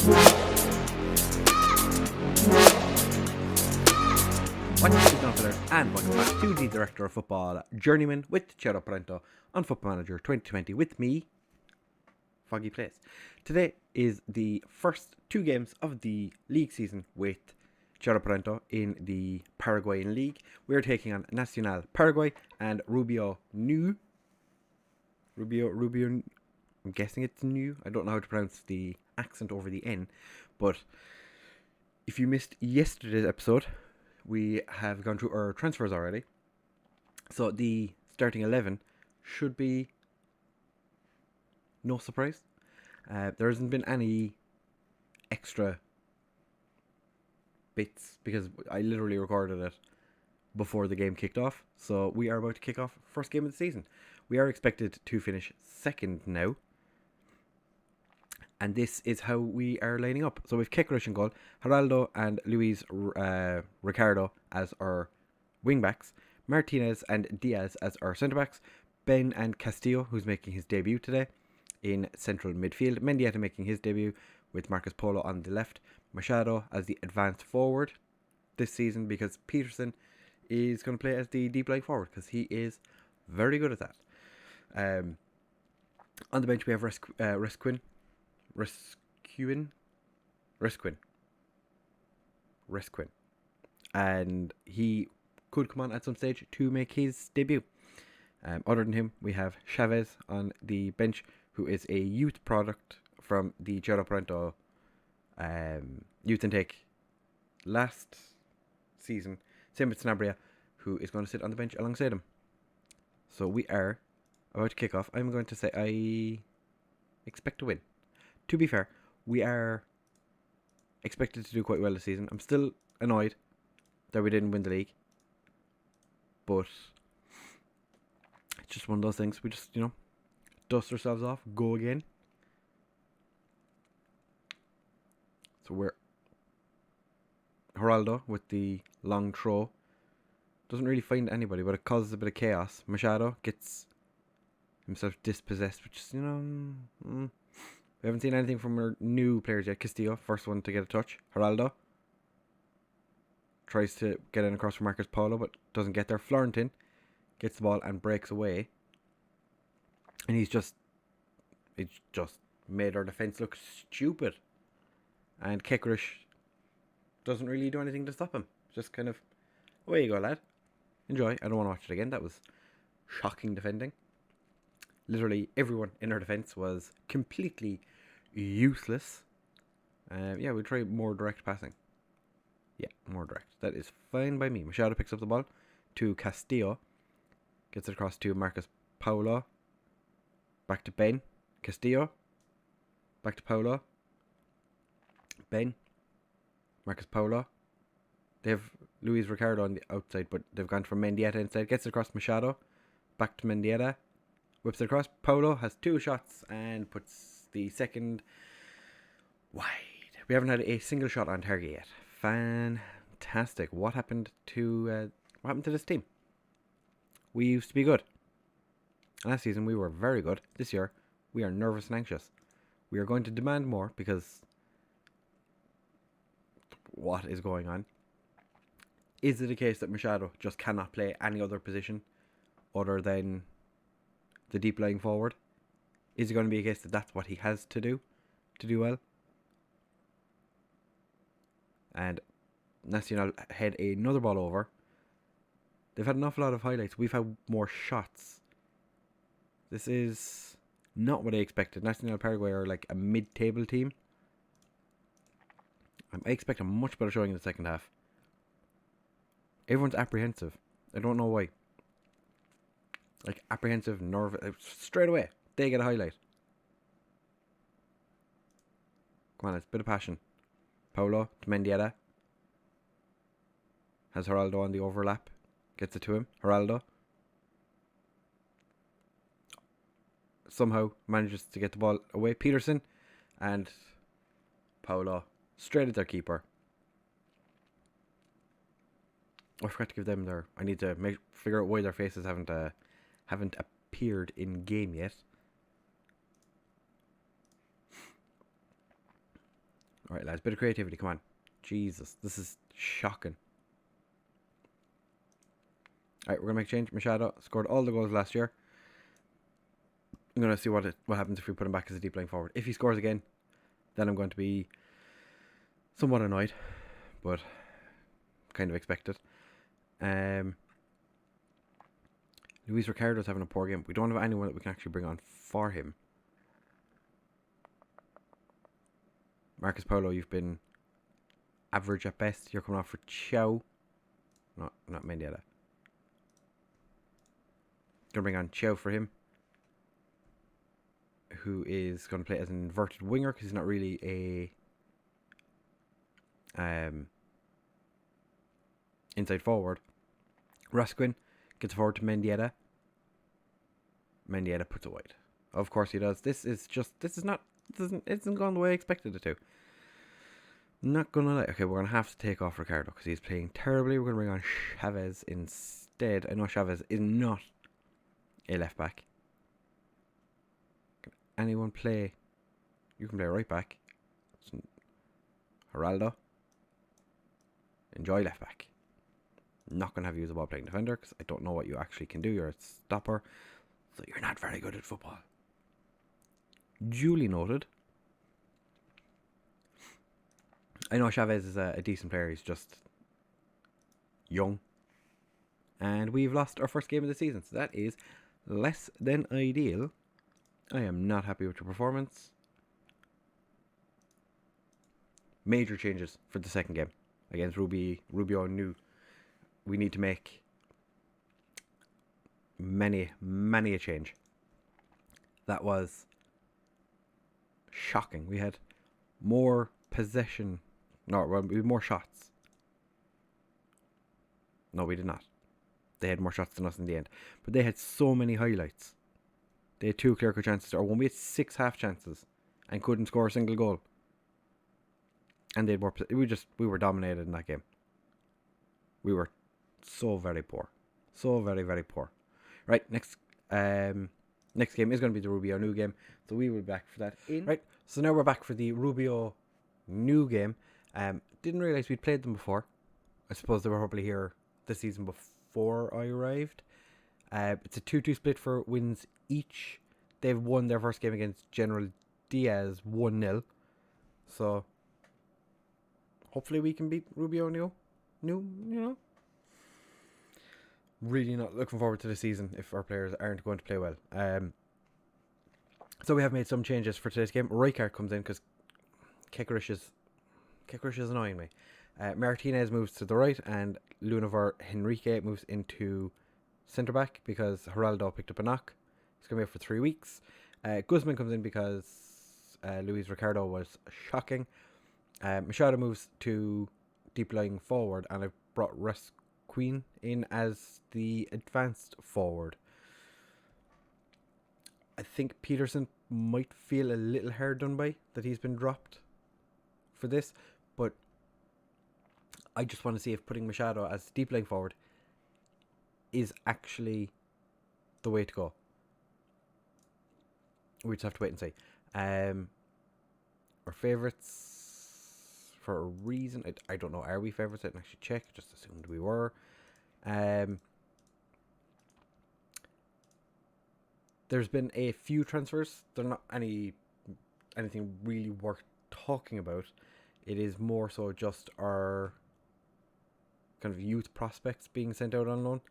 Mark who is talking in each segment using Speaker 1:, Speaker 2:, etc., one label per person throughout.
Speaker 1: What's going on there? And welcome back to the Director of Football, Journeyman, with Ciao Parento on Football Manager 2020 with me, Foggy Place. Today is the first two games of the league season with Ciao Parento in the Paraguayan League. We're taking on Nacional Paraguay and Rubio, I'm guessing it's new. I don't know how to pronounce the accent over the N, but if you missed yesterday's episode, we have gone through our transfers already. So the starting 11 should be no surprise. There hasn't been any extra bits because I literally recorded it before the game kicked off. So we are about to kick off first game of the season. We are expected to finish second now. And this is how we are lining up. So we've Kekrish in goal, Geraldo and Luis Ricardo as our wing-backs, Martinez and Diaz as our centre-backs, Ben and Castillo, who's making his debut today, in central midfield, Mendieta making his debut with Marcus Polo on the left, Machado as the advanced forward this season because Peterson is going to play as the deep lying forward because he is very good at that. On the bench we have Resquin, and he could come on at some stage to make his debut. Other than him, we have Chavez on the bench, who is a youth product from the Ciao Parento youth intake last season. Same with Sanabria, who is going to sit on the bench alongside him. So we are about to kick off. I'm going to say I expect to win. To be fair, we are expected to do quite well this season. I'm still annoyed that we didn't win the league. But it's just one of those things. We just, dust ourselves off, go again. So we're Geraldo with the long throw. Doesn't really find anybody, but it causes a bit of chaos. Machado gets himself dispossessed, which is, we haven't seen anything from our new players yet. Castillo, first one to get a touch. Geraldo tries to get in across for Marcus Polo, but doesn't get there. Florentin gets the ball and breaks away. And it just made our defence look stupid. And Kekrish doesn't really do anything to stop him. Just kind of, away you go, lad. Enjoy. I don't want to watch it again. That was shocking defending. Literally everyone in our defence was completely useless. We'll try more direct passing. Yeah, more direct. That is fine by me. Machado picks up the ball to Castillo. Gets it across to Marcus Paulo. Back to Ben. Castillo. Back to Paulo. Ben. Marcus Paulo. They have Luis Ricardo on the outside, but they've gone for Mendieta instead. Gets it across Machado. Back to Mendieta. Whips it across. Paulo has two shots and puts the second wide. We haven't had a single shot on target yet. Fantastic. What happened to this team? We used to be good. Last season we were very good. This year we are nervous and anxious. We are going to demand more because what is going on? Is it a case that Machado just cannot play any other position other than the deep lying forward? Is it going to be a case that that's what he has to do well? And Nacional had another ball over. They've had an awful lot of highlights. We've had more shots. This is not what I expected. Nacional Paraguay are like a mid-table team. I expect a much better showing in the second half. Everyone's apprehensive. I don't know why. Like apprehensive, nervous. Straight away, they get a highlight. Come on, it's a bit of passion. Paulo to Mendieta. Has Geraldo on the overlap. Gets it to him. Geraldo somehow manages to get the ball away. Peterson and Paulo straight at their keeper. I forgot to give them their. I need to figure out why their faces haven't appeared in game yet. Alright, lads, bit of creativity, come on. Jesus, this is shocking. Alright, we're going to make a change. Machado scored all the goals last year. I'm going to see what happens if we put him back as a deep lying forward. If he scores again, then I'm going to be somewhat annoyed, but kind of expected. Luis Ricardo's having a poor game. We don't have anyone that we can actually bring on for him. Marcus Paulo, you've been average at best. You're coming off for Chow. Not Mendieta. Gonna bring on Chow for him, who is going to play as an inverted winger because he's not really a inside forward. Rasquin gets forward to Mendieta. Mendieta puts it wide. Of course he does. It isn't going the way I expected it to. Not gonna lie. Okay, we're gonna have to take off Ricardo because he's playing terribly. We're gonna bring on Chavez instead. I know Chavez is not a left back. Can anyone play? You can play right back. Geraldo. Enjoy left back. Not gonna have you as a ball playing defender because I don't know what you actually can do. You're a stopper, so you're not very good at football. Duly noted. I know Chavez is a decent player. He's just young. And we've lost our first game of the season. So that is less than ideal. I am not happy with your performance. Major changes for the second game against Rubio New. We need to make many a change. That was shocking. We had more possession. No, we had more shots. No, we did not. They had more shots than us in the end. But they had so many highlights. They had 2 clear-cut chances. Or when we had 6 half chances and couldn't score a single goal. And they had more. We were dominated in that game. We were so very poor. So very, very poor. Right, next game is going to be the Rubio New game. So we will be back for that. Right, so now we're back for the Rubio New game. Didn't realise we'd played them before. I suppose they were probably here this season before I arrived. It's a 2-2 split for wins each. They've won their first game against General Diaz 1-0. So hopefully we can beat Rubio New, you know. Really not looking forward to the season if our players aren't going to play well. So we have made some changes for today's game. Rijkaard comes in because Kekerish is annoying me. Martinez moves to the right and Lunavar Henrique moves into centre back because Geraldo picked up a knock. He's going to be out for 3 weeks. Guzman comes in because Luis Ricardo was shocking. Machado moves to deep lying forward and I've brought Rasquin in as the advanced forward. I think Peterson might feel a little hard done by that he's been dropped for this, but I just want to see if putting Machado as deep lying forward is actually the way to go. We just have to wait and see. Our favourites for a reason. I don't know. Are we favourites? I didn't actually check. Just assumed we were. There's been a few transfers. They're not anything really worth talking about. It is more so just our kind of youth prospects being sent out on loan.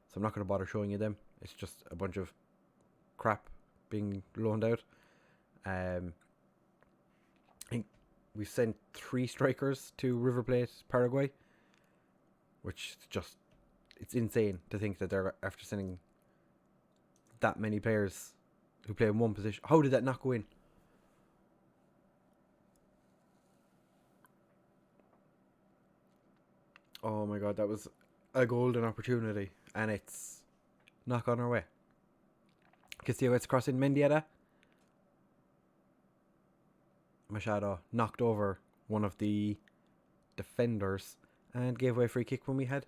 Speaker 1: So I'm not going to bother showing you them. It's just a bunch of crap being loaned out. I think we've sent 3 strikers to River Plate, Paraguay. Which is just, it's insane to think that they're after sending that many players who play in one position. How did that not go in? Oh my god, that was a golden opportunity and it's not gone our way. Castillo gets across in Mendieta. Machado knocked over one of the defenders and gave away a free kick when we had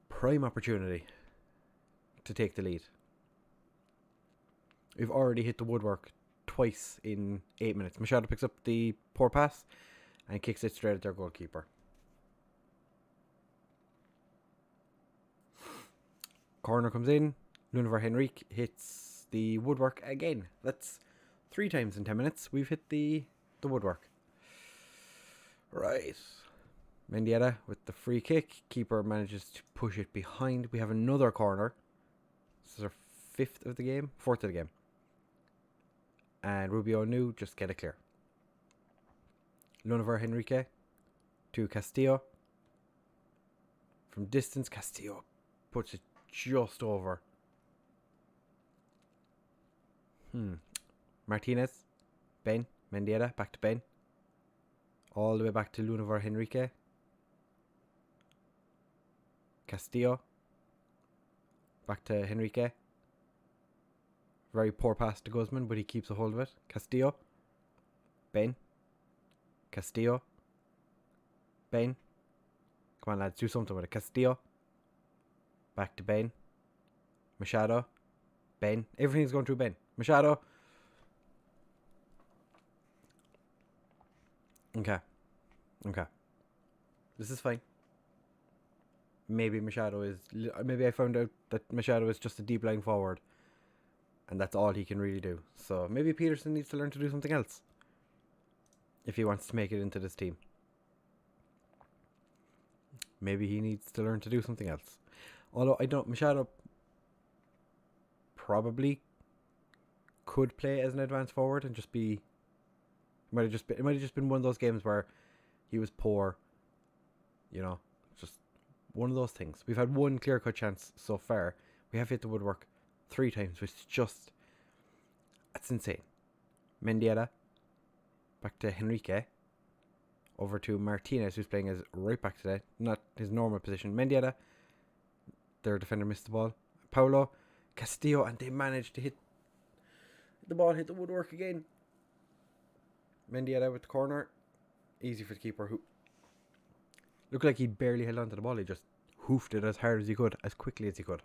Speaker 1: prime opportunity to take the lead. We've already hit the woodwork twice in 8 minutes. Machado picks up the poor pass and kicks it straight at their goalkeeper. Corner comes in. Lunavar Henrique hits the woodwork again. That's 3 times in 10 minutes. We've hit the woodwork. Right. Mendieta with the free kick. Keeper manages to push it behind. We have another corner. This is our 4th of the game. And Rubio New just get it clear. Lunavar Henrique to Castillo. From distance, Castillo puts it just over. Martinez. Ben. Mendieta. Back to Ben. All the way back to Lunavar Henrique. Castillo. Back to Henrique. Very poor pass to Guzman, but he keeps a hold of it. Castillo. Ben. Castillo. Ben. Come on, lads, do something with it. Castillo. Back to Ben. Machado. Ben. Everything's going through Ben. Machado. Okay. This is fine. Maybe I found out that Machado is just a deep line forward. And that's all he can really do. So maybe Peterson needs to learn to do something else. If he wants to make it into this team. Maybe he needs to learn to do something else. Although Machado probably could play as an advanced forward and just be... It might have just been one of those games where he was poor. You know, just one of those things. We've had one clear-cut chance so far. We have hit the woodwork 3 times, which is just... That's insane. Mendieta. Back to Henrique. Over to Martinez, who's playing as right back today. Not his normal position. Mendieta. Their defender missed the ball. Paulo. Castillo. And they managed to hit the ball. Hit the woodwork again. Mendieta with the corner. Easy for the keeper, who looked like he barely held on to the ball. He just hoofed it as hard as he could, as quickly as he could.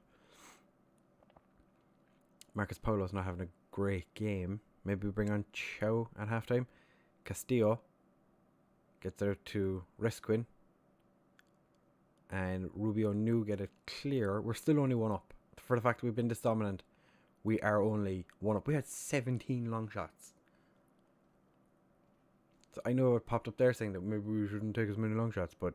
Speaker 1: Marcus Paulo's not having a great game. Maybe we bring on Chow at halftime. Castillo gets there to Resquin. And Rubio New get it clear. We're still only 1 up. For the fact that we've been this dominant, we are only 1 up. We had 17 long shots. So I know it popped up there saying that maybe we shouldn't take as many long shots, but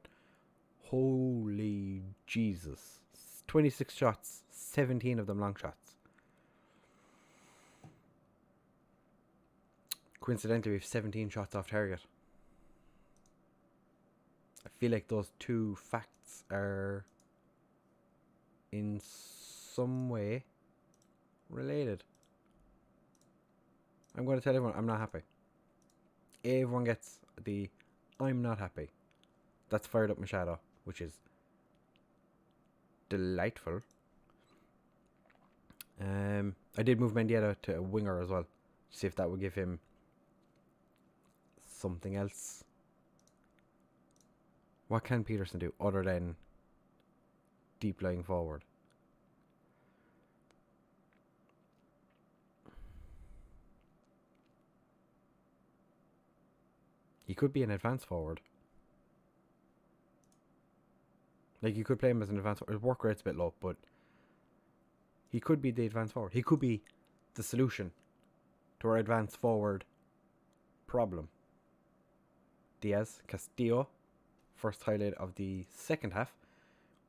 Speaker 1: holy Jesus. 26 shots, 17 of them long shots. Coincidentally, we have 17 shots off target. I feel like those 2 facts are in some way related. I'm going to tell everyone I'm not happy. Everyone gets the I'm not happy. That's fired up Machado, which is delightful. I did move Mendieta to a winger as well. See if that would give him something else. What can Peterson do other than deep lying forward? He could be an advanced forward. Like, you could play him as an advanced forward. His work rate's a bit low, but he could be the advanced forward. He could be the solution to our advanced forward problem. Diaz, Castillo, first highlight of the second half.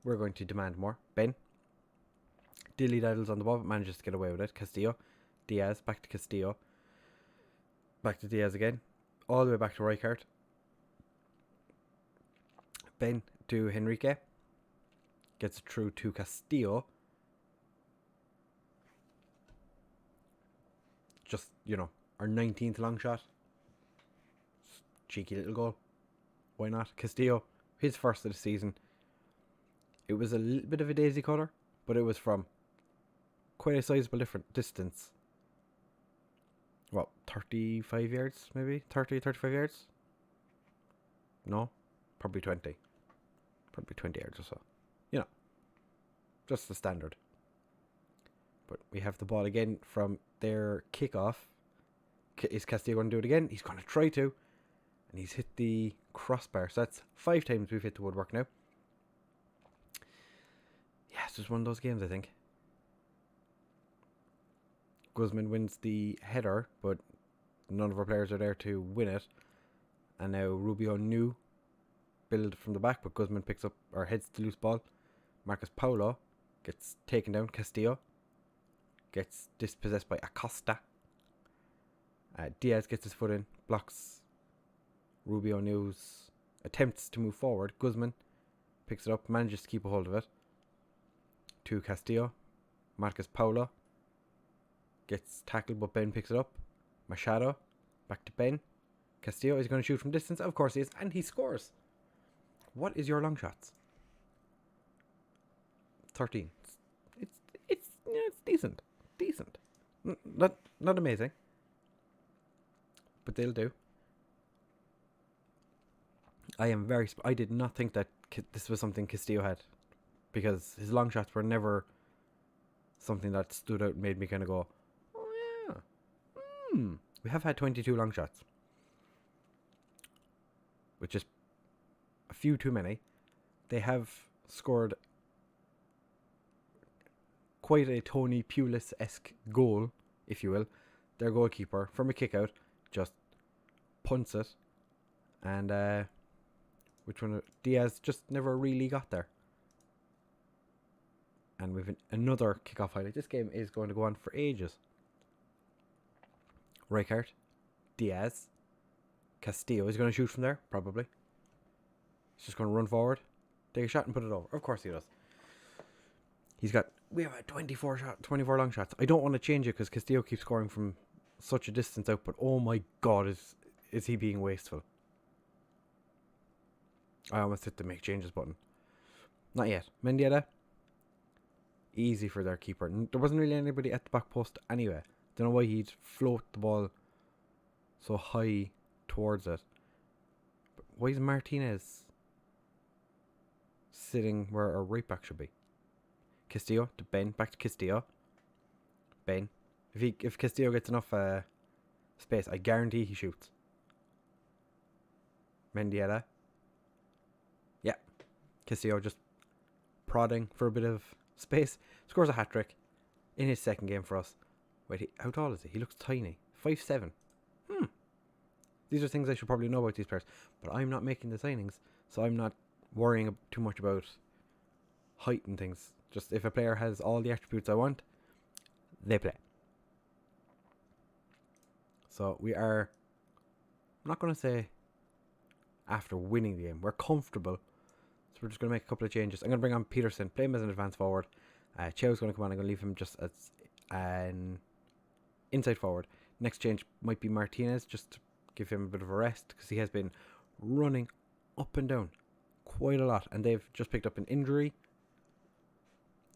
Speaker 1: We're going to demand more. Ben. Dilly-daddles on the ball, but manages to get away with it. Castillo. Diaz, back to Castillo. Back to Diaz again. All the way back to Rijkaard. Ben to Henrique. Gets it through to Castillo. Just, our 19th long shot. Cheeky little goal. Why not? Castillo, his first of the season. It was a little bit of a daisy cutter, but it was from quite a sizable different distance. What, 35 yards maybe? 30, 35 yards? No? Probably 20. Probably 20 yards or so. Just the standard. But we have the ball again from their kickoff. Is Castillo going to do it again? He's going to try to. And he's hit the crossbar. So that's 5 times we've hit the woodwork now. Yeah, it's just one of those games, I think. Guzman wins the header, but none of our players are there to win it. And now Rubio New build from the back, but Guzman picks up or heads the loose ball. Marcus Paulo gets taken down. Castillo gets dispossessed by Acosta. Diaz gets his foot in, blocks Rubio New's attempts to move forward. Guzman picks it up, manages to keep a hold of it. To Castillo. Marcus Paulo gets tackled, but Ben picks it up. Machado back to Ben. Castillo is going to shoot from distance. Of course he is, and he scores. What is your long shots? 13. It's decent. Not amazing, but they'll do. I am very. I did not think that this was something Castillo had, because his long shots were never something that stood out and made me kind of go, "Oh yeah, we have had 22 long shots, which is a few too many." They have scored quite a Tony Pulis-esque goal, if you will. Their goalkeeper, from a kick out, just punts it. And which one? Diaz just never really got there. And we've another kickoff highlight. This game is going to go on for ages. Rijkaard, Diaz, Castillo is going to shoot from there, probably. He's just going to run forward, take a shot and put it over. Of course he does. We have 24 long shots. I don't want to change it because Castillo keeps scoring from such a distance out, but oh my god, is he being wasteful. I almost hit the make changes button. Not yet. Mendieta. Easy for their keeper. There wasn't really anybody at the back post anyway. Don't know why he'd float the ball so high towards it. But why is Martinez sitting where our right back should be? Castillo to Ben. Back to Castillo. Ben. If Castillo gets enough space, I guarantee he shoots. Mendieta. Yeah. Castillo just prodding for a bit of space. Scores a hat-trick in his second game for us. Wait, how tall is he? He looks tiny. 5'7". These are things I should probably know about these players. But I'm not making the signings, so I'm not worrying too much about height and things. Just if a player has all the attributes I want, they play. So we are, I'm not going to say after winning the game. We're comfortable. So we're just going to make a couple of changes. I'm going to bring on Peterson, play him as an advanced forward. Chow's going to come on. I'm going to leave him just as an inside forward. Next change might be Martinez, just to give him a bit of a rest, because he has been running up and down quite a lot. And they've just picked up an injury.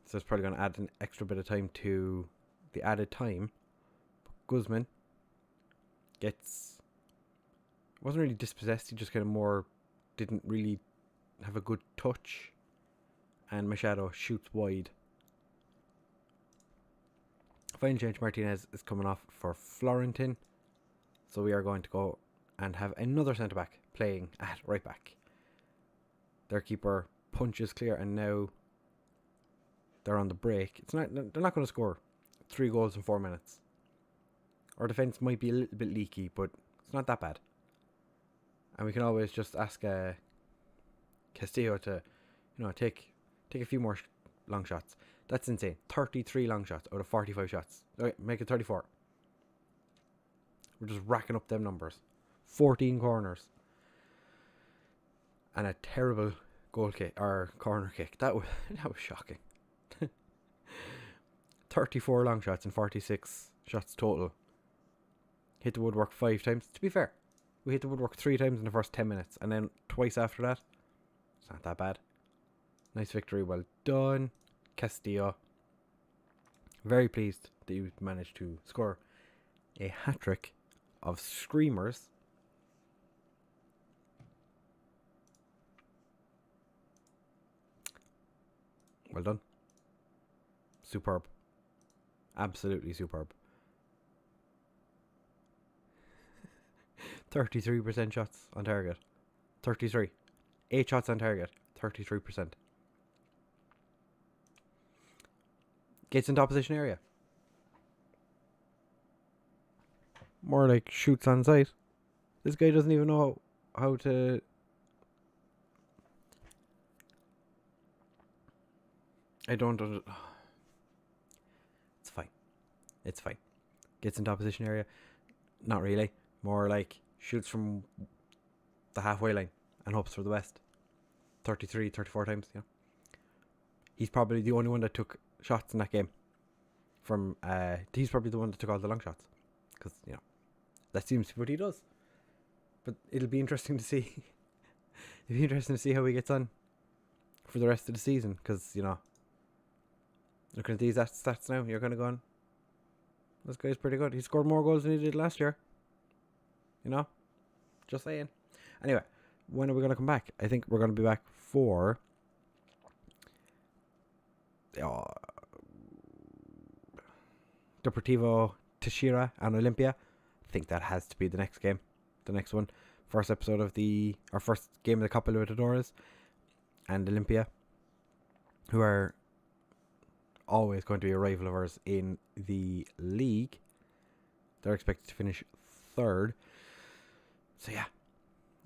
Speaker 1: So it's probably going to add an extra bit of time to the added time. But Guzman wasn't really dispossessed. He just kind of more didn't really have a good touch. And Machado shoots wide. Final change, Martinez is coming off for Florentin. So we are going to go and have another centre-back playing at right back. Their keeper punches clear, and now they're on the break. They're not going to score 3 goals in 4 minutes. Our defence might be a little bit leaky, but it's not that bad. And we can always just ask Castillo to, take a few more long shots. That's insane. 33 long shots out of 45 shots. Okay, make it 34. We're just racking up them numbers. 14 corners. And a terrible goal kick or corner kick. That was shocking. 34 long shots and 46 shots total. Hit the woodwork 5 times. To be fair, we hit the woodwork 3 times in the first 10 minutes, and then twice after that. It's not that bad. Nice victory, well done, Castillo. Very pleased that you managed to score a hat-trick of screamers. Well done. Superb. Absolutely superb. 33% shots on target. 33. 8 shots on target. 33%. Gets into opposition area. More like shoots on sight. This guy doesn't even know how to... I don't... It's fine. It's fine. Gets into opposition area. Not really. More like shoots from the halfway line and hopes for the best. 33, 34 times, yeah. He's probably the only one that took shots in that game. He's probably the one that took all the long shots. Because, that seems to be what he does. But it'll be interesting to see. It'll be interesting to see how he gets on for the rest of the season. Because, looking at these stats now, you're kind of going, this guy's pretty good. He scored more goals than he did last year. Just saying. Anyway, when are we going to come back? I think we're going to be back for... Deportivo Teixeira and Olympia. I think that has to be the next game. The next one. First episode of our first game of the Copa Libertadores. And Olympia, who are always going to be a rival of ours in the league. They're expected to finish third. So yeah,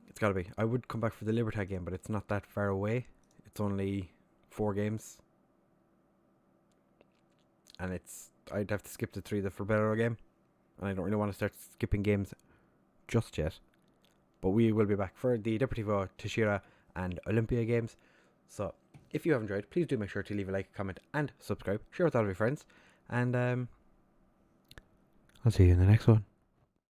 Speaker 1: it's got to be. I would come back for the Libertad game, but it's not that far away. It's only 4 games. And I'd have to skip the Futbol game. And I don't really want to start skipping games just yet. But we will be back for the Deportivo Teixeira and Olympia games. So if you have enjoyed, please do make sure to leave a like, comment, and subscribe. Share with all of your friends. And I'll see you in the next one.